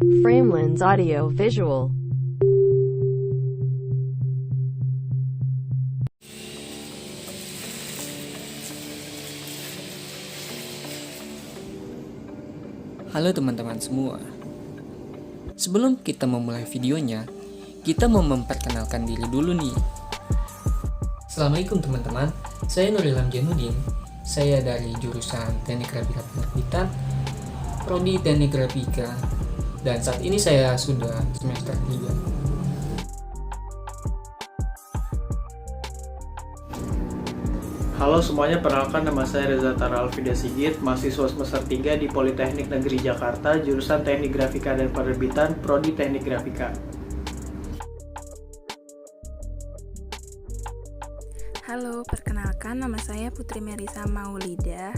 Framelins Audio Visual. Halo teman-teman semua. Sebelum kita memulai videonya, kita mau memperkenalkan diri dulu nih. Assalamualaikum teman-teman, saya Nur Ilham Jainuddin. Saya dari jurusan Teknik Grafika Penerbitan, Prodi Teknik Grafika, dan saat ini saya sudah semester 3. Halo semuanya, perkenalkan nama saya Reza Tara Alfida Sigit, mahasiswa semester 3 di Politeknik Negeri Jakarta, jurusan Teknik Grafika dan Penerbitan, Prodi Teknik Grafika. Halo, perkenalkan nama saya Putri Merisa Maulida,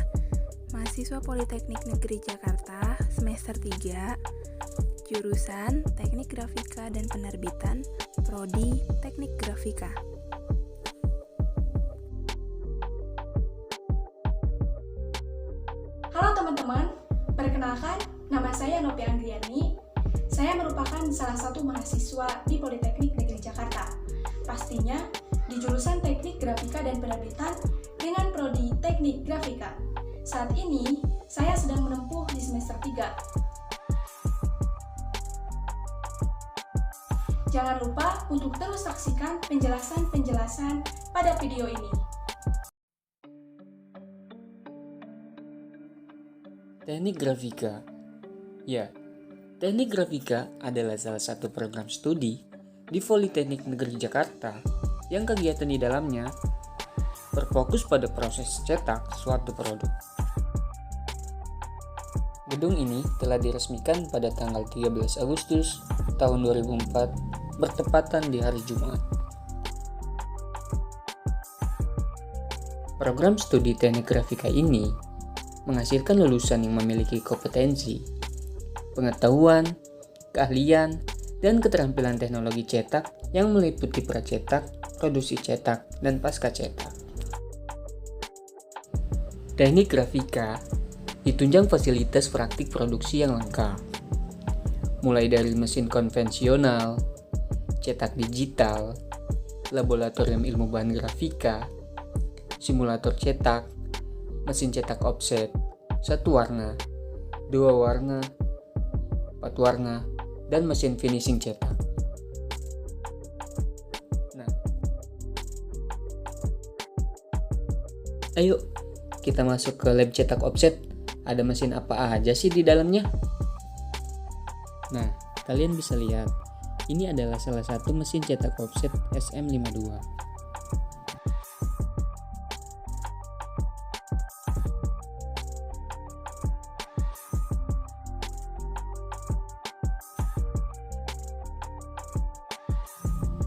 mahasiswa Politeknik Negeri Jakarta, semester 3, jurusan Teknik Grafika dan Penerbitan, Prodi Teknik Grafika. Halo teman-teman, perkenalkan nama saya Nopi Anggriani. Saya merupakan salah satu mahasiswa di Politeknik Negeri Jakarta. Pastinya di jurusan Teknik Grafika dan Penerbitan dengan Prodi Teknik Grafika. Saat ini saya sedang menempuh di semester 3. Jangan lupa untuk terus saksikan penjelasan-penjelasan pada video ini. Teknik Grafika. Ya, Teknik Grafika adalah salah satu program studi di Politeknik Negeri Jakarta yang kegiatan di dalamnya berfokus pada proses cetak suatu produk. Gedung ini telah diresmikan pada tanggal 13 Agustus tahun 2004 bertepatan di hari Jumat. Program studi Teknik Grafika ini menghasilkan lulusan yang memiliki kompetensi, pengetahuan, keahlian, dan keterampilan teknologi cetak yang meliputi pracetak, produksi cetak, dan pasca cetak. Teknik Grafika ditunjang fasilitas praktik produksi yang lengkap, mulai dari mesin konvensional, cetak digital, laboratorium ilmu bahan grafika, simulator cetak, mesin cetak offset, 1 warna, 2 warna, 4 warna, dan mesin finishing cetak. Nah, ayo kita masuk ke lab cetak offset. Ada mesin apa aja sih di dalamnya? Nah, kalian bisa lihat, ini adalah salah satu mesin cetak offset SM52.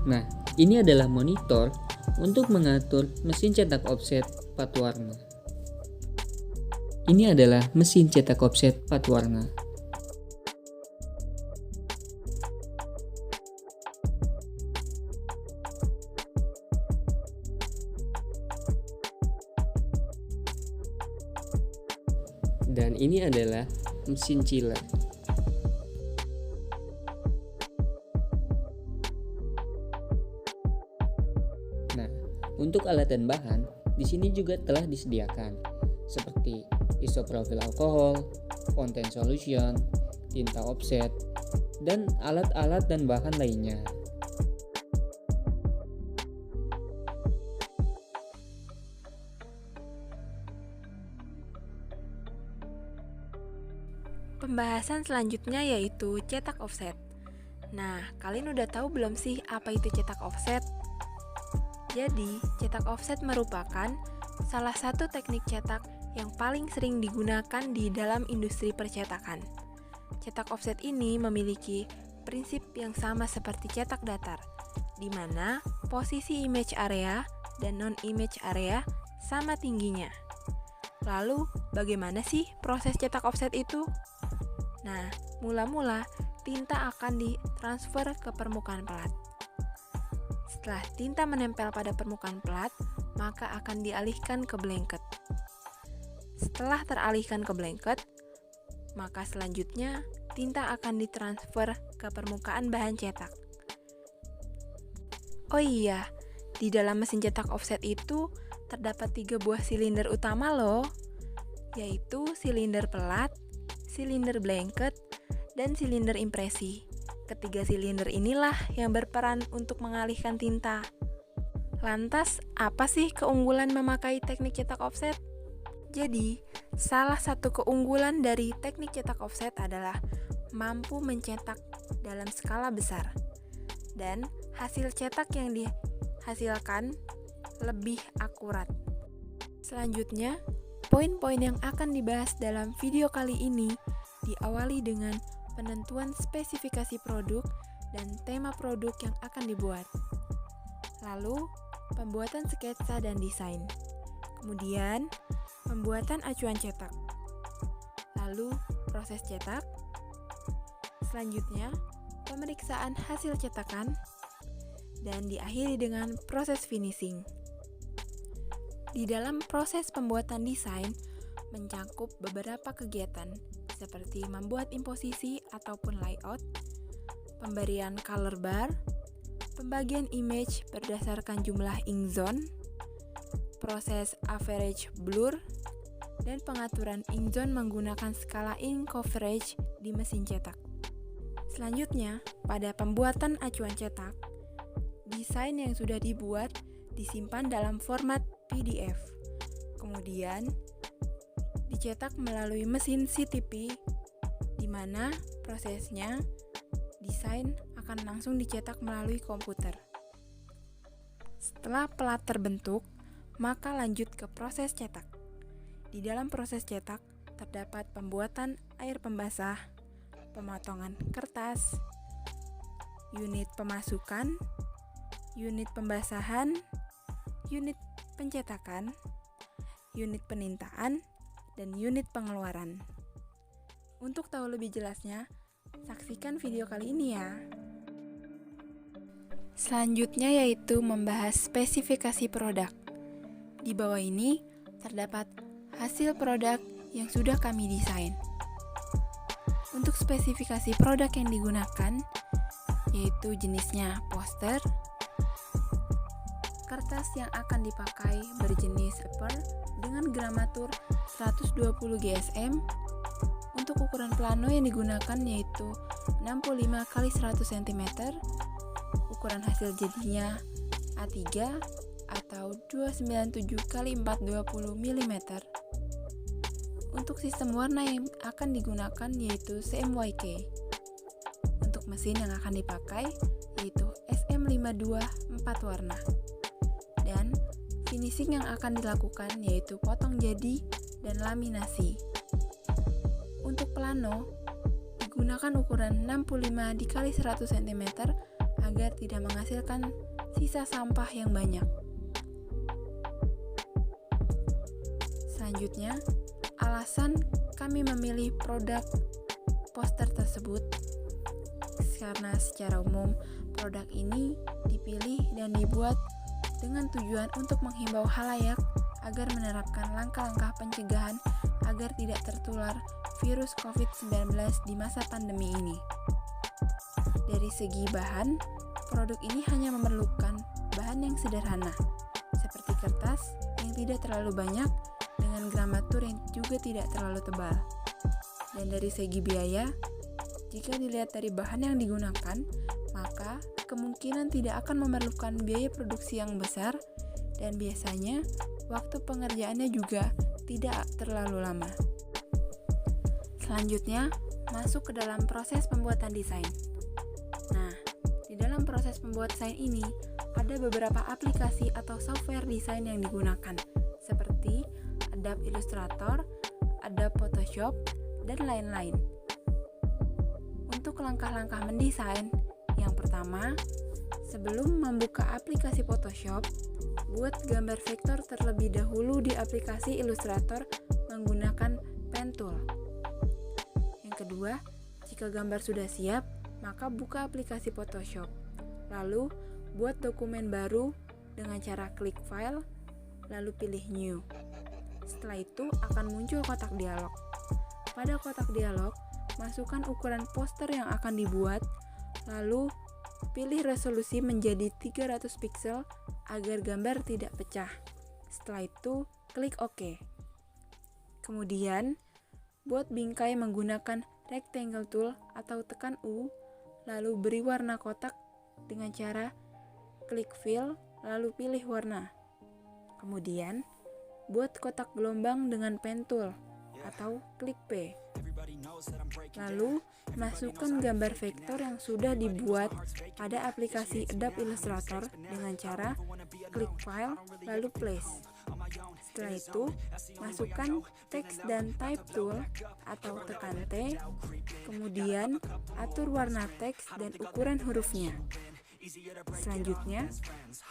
Nah, ini adalah monitor untuk mengatur mesin cetak offset 4 warna. Ini adalah mesin cetak offset 4 warna. Dan ini adalah mesin chiller. Nah, untuk alat dan bahan di sini juga telah disediakan seperti isopropyl alkohol, fountain solution, tinta offset, dan alat-alat dan bahan lainnya. Pembahasan selanjutnya yaitu cetak offset. Nah, kalian udah tahu belum sih apa itu cetak offset? Jadi, cetak offset merupakan salah satu teknik cetak yang paling sering digunakan di dalam industri percetakan. Cetak offset ini memiliki prinsip yang sama seperti cetak datar, di mana posisi image area dan non-image area sama tingginya. Lalu, bagaimana sih proses cetak offset itu? Nah, mula-mula tinta akan ditransfer ke permukaan plat. Setelah tinta menempel pada permukaan plat, maka akan dialihkan ke blanket. Setelah teralihkan ke blanket, maka selanjutnya tinta akan ditransfer ke permukaan bahan cetak. Oh iya, di dalam mesin cetak offset itu terdapat 3 buah silinder utama loh, yaitu silinder pelat, silinder blanket, dan silinder impresi. Ketiga silinder inilah yang berperan untuk mengalihkan tinta. Lantas, apa sih keunggulan memakai teknik cetak offset? Jadi, salah satu keunggulan dari teknik cetak offset adalah mampu mencetak dalam skala besar. Dan hasil cetak yang dihasilkan lebih akurat. Selanjutnya, poin-poin yang akan dibahas dalam video kali ini diawali dengan penentuan spesifikasi produk dan tema produk yang akan dibuat. Lalu, pembuatan sketsa dan desain. Kemudian, pembuatan acuan cetak. Lalu, proses cetak. Selanjutnya, pemeriksaan hasil cetakan. Dan diakhiri dengan proses finishing. Di dalam proses pembuatan desain, mencakup beberapa kegiatan, seperti membuat imposisi ataupun layout, pemberian color bar, pembagian image berdasarkan jumlah ink zone, proses average blur, dan pengaturan ink zone menggunakan skala ink coverage di mesin cetak. Selanjutnya, pada pembuatan acuan cetak, desain yang sudah dibuat disimpan dalam format PDF. Kemudian, dicetak melalui mesin CTP, di mana prosesnya desain akan langsung dicetak melalui komputer. Setelah pelat terbentuk, maka lanjut ke proses cetak. Di dalam proses cetak, terdapat pembuatan air pembasah, pemotongan kertas, unit pemasukan, unit pembasahan, unit pencetakan, unit penintaan, dan unit pengeluaran. Untuk tahu lebih jelasnya, saksikan video kali ini ya. Selanjutnya yaitu membahas spesifikasi produk. Di bawah ini terdapat hasil produk yang sudah kami desain. Untuk spesifikasi produk yang digunakan, yaitu jenisnya poster, kertas yang akan dipakai berjenis paper dengan gramatur 120 GSM. Untuk ukuran plano yang digunakan yaitu 65 x 100 cm. Ukuran hasil jadinya A3 atau 297 x 420 mm. Untuk sistem warna yang akan digunakan yaitu CMYK. Untuk mesin yang akan dipakai yaitu SM52 4 warna. Dan finishing yang akan dilakukan yaitu potong jadi dan laminasi. Untuk plano, digunakan ukuran 65 x 100 cm agar tidak menghasilkan sisa sampah yang banyak. Selanjutnya, alasan kami memilih produk poster tersebut karena secara umum produk ini dipilih dan dibuat dengan tujuan untuk menghimbau khalayak agar menerapkan langkah-langkah pencegahan agar tidak tertular virus COVID-19 di masa pandemi ini. Dari segi bahan, produk ini hanya memerlukan bahan yang sederhana, seperti kertas yang tidak terlalu banyak dengan gramatur yang juga tidak terlalu tebal. Dan dari segi biaya, jika dilihat dari bahan yang digunakan, maka kemungkinan tidak akan memerlukan biaya produksi yang besar dan biasanya waktu pengerjaannya juga tidak terlalu lama. Selanjutnya, masuk ke dalam proses pembuatan desain. Nah, di dalam proses pembuatan desain ini ada beberapa aplikasi atau software desain yang digunakan, seperti Adobe Illustrator, Adobe Photoshop, dan lain-lain. Untuk langkah-langkah mendesain, yang pertama, sebelum membuka aplikasi Photoshop, buat gambar vektor terlebih dahulu di aplikasi Illustrator menggunakan pen tool. Yang kedua, jika gambar sudah siap, maka buka aplikasi Photoshop. Lalu, buat dokumen baru dengan cara klik file, lalu pilih new. Setelah itu akan muncul kotak dialog. Pada kotak dialog, masukkan ukuran poster yang akan dibuat, lalu pilih resolusi menjadi 300 pixel agar gambar tidak pecah. Setelah itu, klik OK. Kemudian, buat bingkai menggunakan rectangle tool atau tekan U, lalu beri warna kotak dengan cara klik fill, lalu pilih warna. Kemudian, buat kotak gelombang dengan pen tool atau klik P. Lalu, masukkan gambar vektor yang sudah dibuat pada aplikasi Adobe Illustrator dengan cara klik File, lalu Place. Setelah itu, masukkan Text dan Type Tool atau tekan T, kemudian atur warna teks dan ukuran hurufnya. Selanjutnya,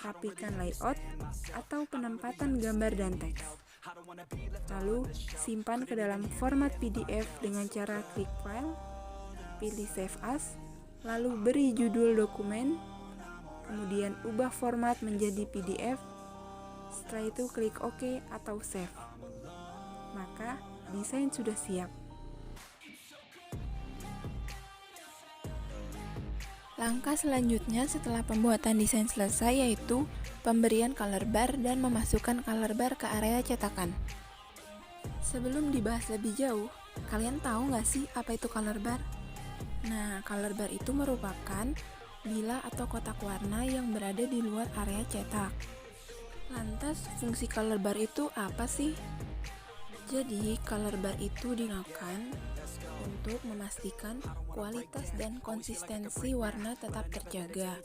rapikan layout atau penempatan gambar dan teks. Lalu, simpan ke dalam format PDF dengan cara klik File, pilih Save As, lalu beri judul dokumen, kemudian ubah format menjadi PDF. Setelah itu klik OK atau Save. Maka, desain sudah siap. Langkah selanjutnya setelah pembuatan desain selesai yaitu pemberian color bar dan memasukkan color bar ke area cetakan. Sebelum dibahas lebih jauh, kalian tahu nggak sih apa itu color bar? Nah, color bar itu merupakan bilah atau kotak warna yang berada di luar area cetak. Lantas, fungsi color bar itu apa sih? Jadi, color bar itu digunakan untuk memastikan kualitas dan konsistensi warna tetap terjaga.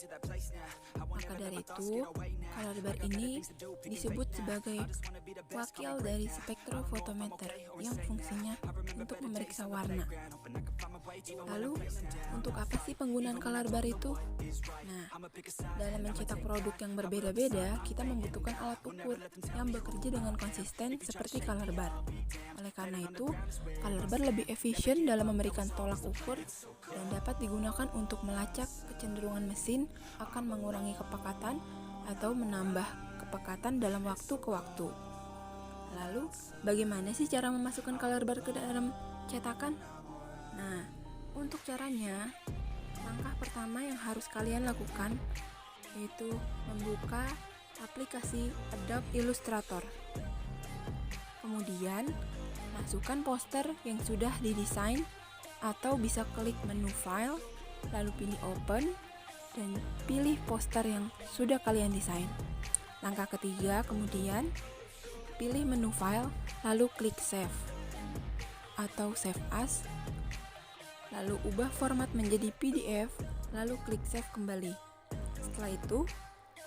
Maka dari itu, color bar ini disebut sebagai wakil dari spektrofotometer yang fungsinya untuk memeriksa warna. Lalu, untuk apa sih penggunaan color bar itu? Nah, dalam mencetak produk yang berbeda-beda, kita membutuhkan alat ukur yang bekerja dengan konsisten seperti color bar. Oleh karena itu, color bar lebih efisien dalam memberikan tolak ukur dan dapat digunakan untuk melacak kecenderungan mesin, akan mengurangi kepekatan atau menambah kepekatan dalam waktu ke waktu. Lalu, bagaimana sih cara memasukkan color bar ke dalam cetakan? Nah, untuk caranya, langkah pertama yang harus kalian lakukan yaitu membuka aplikasi Adobe Illustrator. Kemudian, masukkan poster yang sudah didesain atau bisa klik menu file, lalu pilih open dan pilih poster yang sudah kalian desain. Langkah ketiga, kemudian pilih menu file, lalu klik save atau save as, lalu ubah format menjadi PDF, lalu klik save kembali. Setelah itu,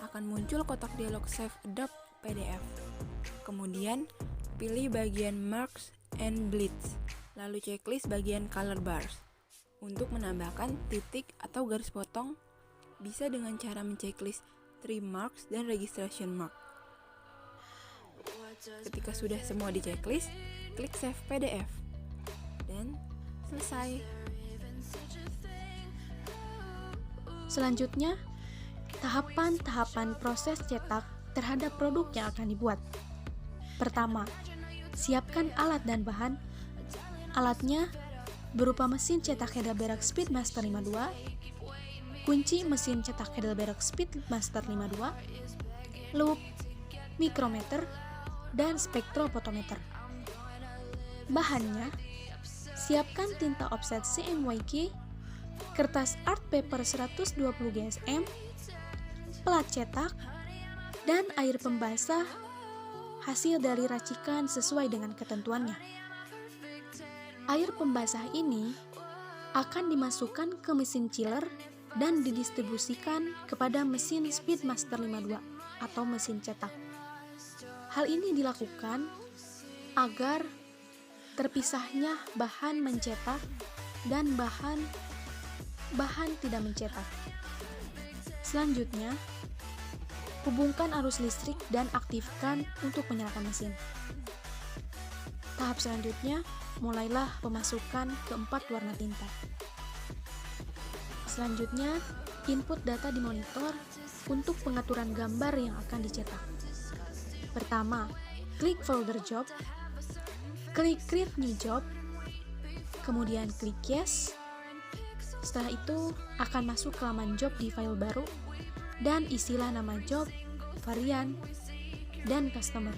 akan muncul kotak dialog save Adobe PDF. Kemudian, pilih bagian marks and bleeds, lalu checklist bagian color bars. Untuk menambahkan titik atau garis potong, bisa dengan cara menceklis trim marks dan registration mark. Ketika sudah semua di-checklist, klik save PDF. Dan selesai. Selanjutnya, tahapan-tahapan proses cetak terhadap produk yang akan dibuat. Pertama, siapkan alat dan bahan. Alatnya berupa mesin cetak Heidelberg Speedmaster 52, kunci mesin cetak Heidelberg Speedmaster 52, loop, mikrometer, dan spektrofotometer. Bahannya, siapkan tinta offset CMYK, kertas art paper 120 GSM, plat cetak, dan air pembasah hasil dari racikan sesuai dengan ketentuannya. Air pembasah ini akan dimasukkan ke mesin chiller dan didistribusikan kepada mesin Speedmaster 52 atau mesin cetak. Hal ini dilakukan agar terpisahnya bahan mencetak dan bahan tidak mencetak. Selanjutnya, hubungkan arus listrik dan aktifkan untuk menyalakan mesin. Tahap selanjutnya, mulailah pemasukan keempat warna tinta. Selanjutnya, input data di monitor untuk pengaturan gambar yang akan dicetak. Pertama, klik folder job, klik create new job, kemudian klik yes. Setelah itu akan masuk ke laman job di file baru dan isilah nama job, varian, dan customer.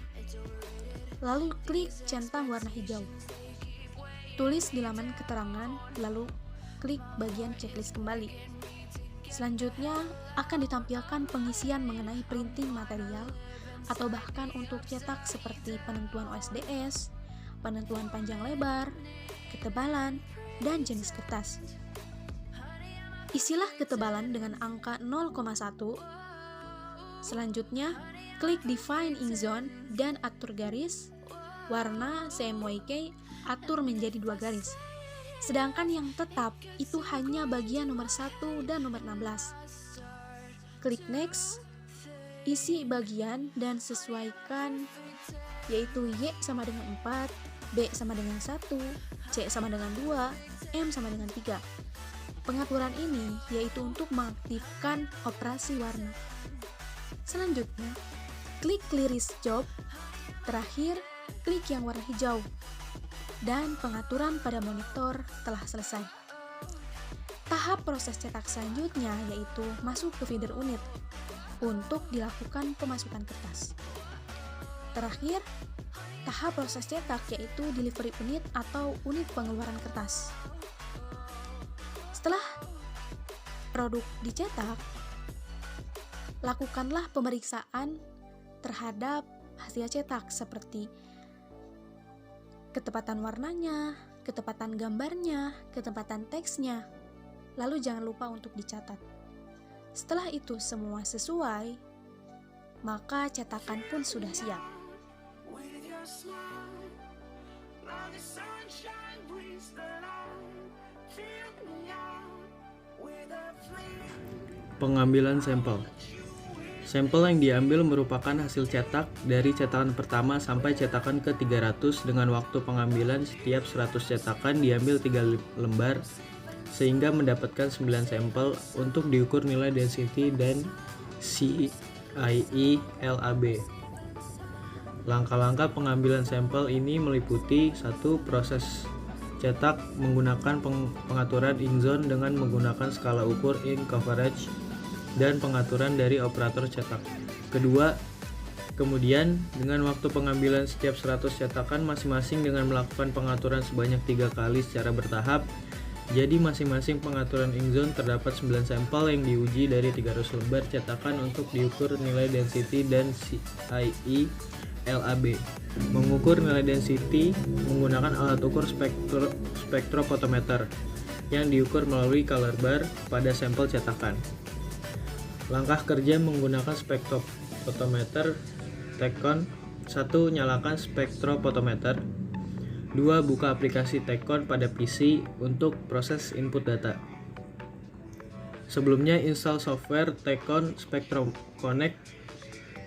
Lalu klik centang warna hijau. Tulis di laman keterangan, lalu klik bagian checklist kembali. Selanjutnya akan ditampilkan pengisian mengenai printing material atau bahkan untuk cetak seperti penentuan OSDS, penentuan panjang lebar, ketebalan, dan jenis kertas. Isilah ketebalan dengan angka 0,1. Selanjutnya, klik Define Ink Zone dan atur garis. Warna CMYK atur menjadi 2 garis. Sedangkan yang tetap itu hanya bagian nomor 1 dan nomor 16. Klik Next. Isi bagian dan sesuaikan, yaitu Y sama dengan 4, B sama dengan 1, C sama dengan 2, M sama dengan 3. Pengaturan ini yaitu untuk mengaktifkan operasi warna. Selanjutnya, klik Clearest Job. Terakhir, klik yang warna hijau. Dan pengaturan pada monitor telah selesai. Tahap proses cetak selanjutnya yaitu masuk ke feeder unit untuk dilakukan pemasukan kertas. Terakhir, tahap proses cetak yaitu delivery unit atau unit pengeluaran kertas. Setelah produk dicetak, lakukanlah pemeriksaan terhadap hasil cetak seperti ketepatan warnanya, ketepatan gambarnya, ketepatan teksnya. Lalu jangan lupa untuk dicatat. Setelah itu semua sesuai, maka cetakan pun sudah siap. Pengambilan sampel. Sampel yang diambil merupakan hasil cetak dari cetakan pertama sampai cetakan ke-300 dengan waktu pengambilan setiap 100 cetakan diambil 3 lembar sehingga mendapatkan 9 sampel untuk diukur nilai density dan CIE LAB. Langkah-langkah pengambilan sampel ini meliputi 1. Proses cetak menggunakan pengaturan ink zone dengan menggunakan skala ukur ink coverage dan pengaturan dari operator cetak. Kedua, kemudian dengan waktu pengambilan setiap 100 cetakan masing-masing dengan melakukan pengaturan sebanyak 3 kali secara bertahap. Jadi masing-masing pengaturan ink zone terdapat 9 sampel yang diuji dari 300 lembar cetakan untuk diukur nilai density dan CIE LAB. Mengukur nilai density menggunakan alat ukur spektrofotometer yang diukur melalui color bar pada sampel cetakan. Langkah kerja menggunakan spektrofotometer Tecon. 1. Nyalakan spektrofotometer. 2. Buka aplikasi Tecon pada PC untuk proses input data. Sebelumnya install software Tecon SpectroConnect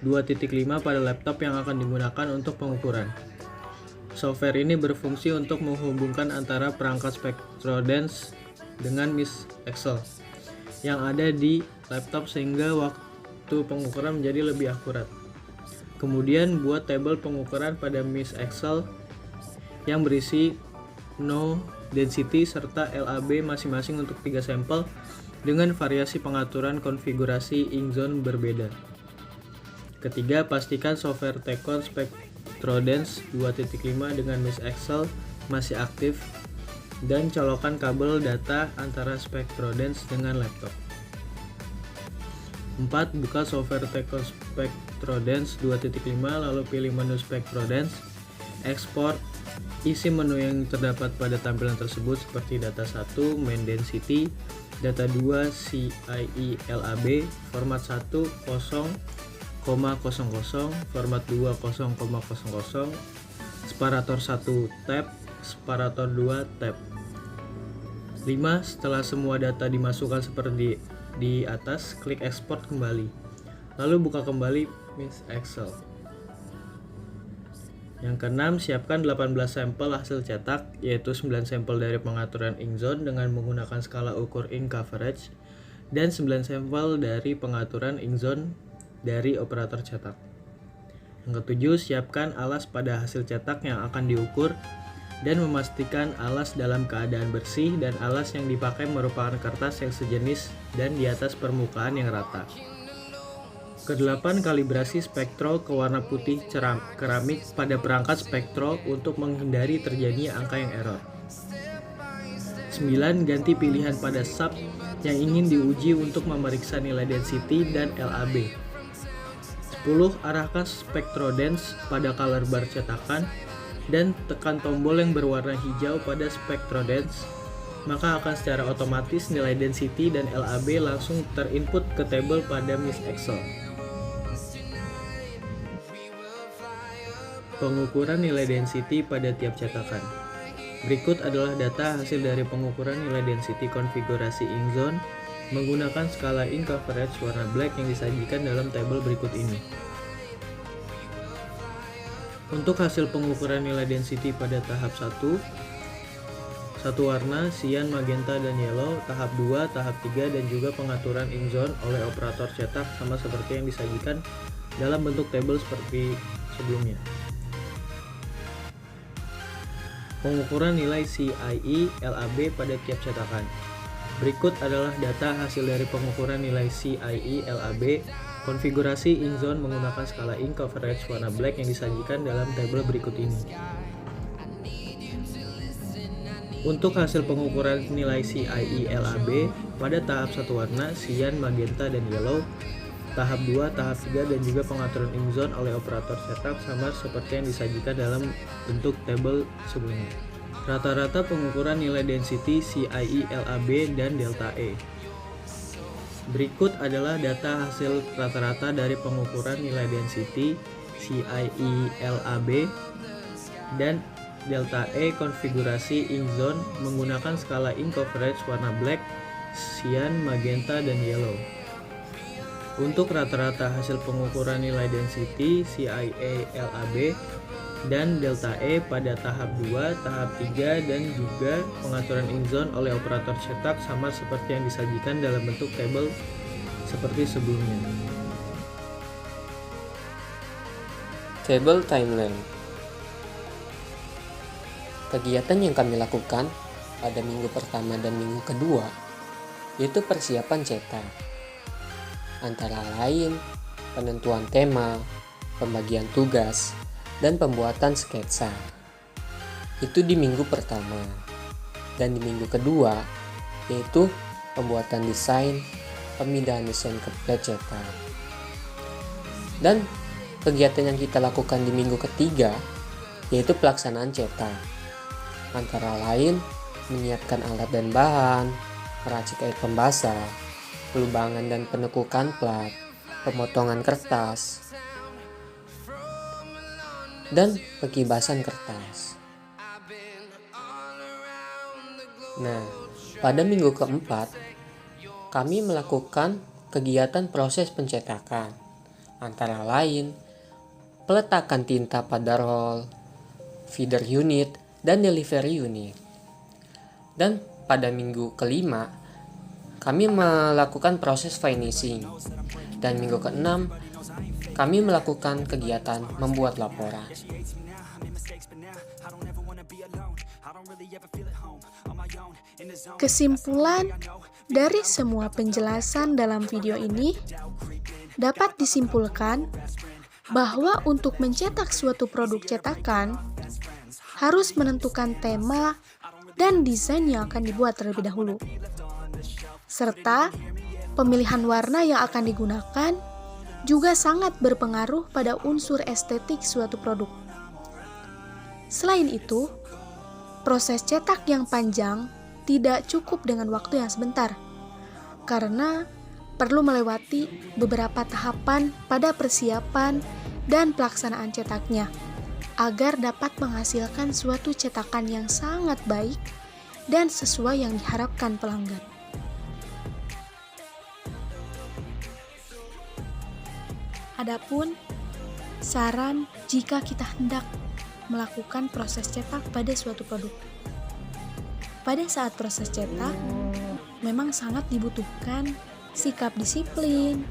2.5 pada laptop yang akan digunakan untuk pengukuran. Software ini berfungsi untuk menghubungkan antara perangkat SpectroDance dengan MIS Excel yang ada di laptop sehingga waktu pengukuran menjadi lebih akurat. Kemudian buat tabel pengukuran pada MIS Excel yang berisi no density serta LAB masing-masing untuk 3 sampel dengan variasi pengaturan konfigurasi ink zone berbeda. Ketiga, pastikan software Tecon SpectroDance 2.5 dengan MIS Excel masih aktif dan colokkan kabel data antara SpectroDance dengan laptop. 4. Buka software Tecon SpectroDance 2.5 lalu pilih menu SpectroDance, ekspor, isi menu yang terdapat pada tampilan tersebut seperti data 1 main density, data 2 CIE LAB, format 1 0,00, format 2 0,00, separator 1 tab, separator 2 tab. 5. Setelah semua data dimasukkan seperti di atas, klik ekspor kembali. Lalu buka kembali MIS Excel. Yang keenam, siapkan 18 sampel hasil cetak, yaitu 9 sampel dari pengaturan ink zone dengan menggunakan skala ukur ink coverage dan 9 sampel dari pengaturan ink zone dari operator cetak. Yang ketujuh, siapkan alas pada hasil cetak yang akan diukur dan memastikan alas dalam keadaan bersih dan alas yang dipakai merupakan kertas yang sejenis dan di atas permukaan yang rata. Kedelapan, kalibrasi spektro ke warna putih keramik pada perangkat spektro untuk menghindari terjadinya angka yang error. 9. Ganti pilihan pada sub yang ingin diuji untuk memeriksa nilai density dan LAB. 10. Arahkan SpectroDance pada color bar cetakan dan tekan tombol yang berwarna hijau pada SpectroDance, maka akan secara otomatis nilai density dan LAB langsung terinput ke tabel pada Miss Excel. Pengukuran nilai density pada tiap cetakan. Berikut adalah data hasil dari pengukuran nilai density konfigurasi inkZone menggunakan skala ink coverage warna black yang disajikan dalam tabel berikut ini. Untuk hasil pengukuran nilai density pada tahap 1, satu warna, cyan, magenta, dan yellow, tahap 2, tahap 3, dan juga pengaturan inkZone oleh operator cetak sama seperti yang disajikan dalam bentuk tabel seperti sebelumnya. Pengukuran nilai CIE LAB pada tiap cetakan. Berikut adalah data hasil dari pengukuran nilai CIE LAB konfigurasi inkZone menggunakan skala ink coverage warna black yang disajikan dalam tabel berikut ini. Untuk hasil pengukuran nilai CIE LAB pada tahap 1 warna, cyan, magenta, dan yellow, tahap 2, tahap 3, dan juga pengaturan inkZone oleh operator cetak sama seperti yang disajikan dalam bentuk tabel sebelumnya. Rata-rata pengukuran nilai density CIE LAB dan delta E. Berikut adalah data hasil rata-rata dari pengukuran nilai density CIE LAB dan delta E konfigurasi inkZone menggunakan skala ink coverage warna black, cyan, magenta, dan yellow. Untuk rata-rata hasil pengukuran nilai density CIE LAB dan delta E pada tahap 2, tahap 3, dan juga pengaturan inkZone oleh operator cetak sama seperti yang disajikan dalam bentuk tabel seperti sebelumnya. Tabel timeline. Kegiatan yang kami lakukan pada minggu pertama dan minggu kedua yaitu persiapan cetak, antara lain penentuan tema, pembagian tugas, dan pembuatan sketsa. Itu di minggu pertama. Dan di minggu kedua yaitu pembuatan desain, pemindahan desain ke plat cetak. Dan kegiatan yang kita lakukan di minggu ketiga yaitu pelaksanaan cetak, antara lain menyiapkan alat dan bahan, meracik air pembasah, pelubangan dan penekukan plat, pemotongan kertas, dan pengibasan kertas. Nah, pada minggu keempat, kami melakukan kegiatan proses pencetakan, antara lain peletakan tinta pada roll, feeder unit, dan delivery unit. Dan pada minggu kelima, kami melakukan proses finishing. Dan minggu keenam, kami melakukan kegiatan membuat laporan. Kesimpulan dari semua penjelasan dalam video ini dapat disimpulkan bahwa untuk mencetak suatu produk cetakan harus menentukan tema dan desain yang akan dibuat terlebih dahulu, serta pemilihan warna yang akan digunakan juga sangat berpengaruh pada unsur estetik suatu produk. Selain itu, proses cetak yang panjang tidak cukup dengan waktu yang sebentar, karena perlu melewati beberapa tahapan pada persiapan dan pelaksanaan cetaknya, agar dapat menghasilkan suatu cetakan yang sangat baik dan sesuai yang diharapkan pelanggan. Adapun saran jika kita hendak melakukan proses cetak pada suatu produk. Pada saat proses cetak, memang sangat dibutuhkan sikap disiplin,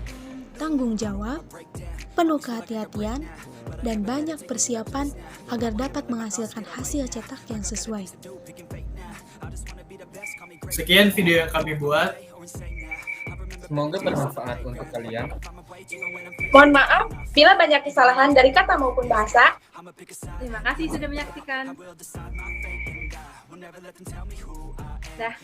tanggung jawab, penuh kehati-hatian, dan banyak persiapan agar dapat menghasilkan hasil cetak yang sesuai. Sekian video yang kami buat. Semoga bermanfaat untuk kalian. Mohon maaf bila banyak kesalahan dari kata maupun bahasa. Terima kasih sudah menyaksikan. Dah.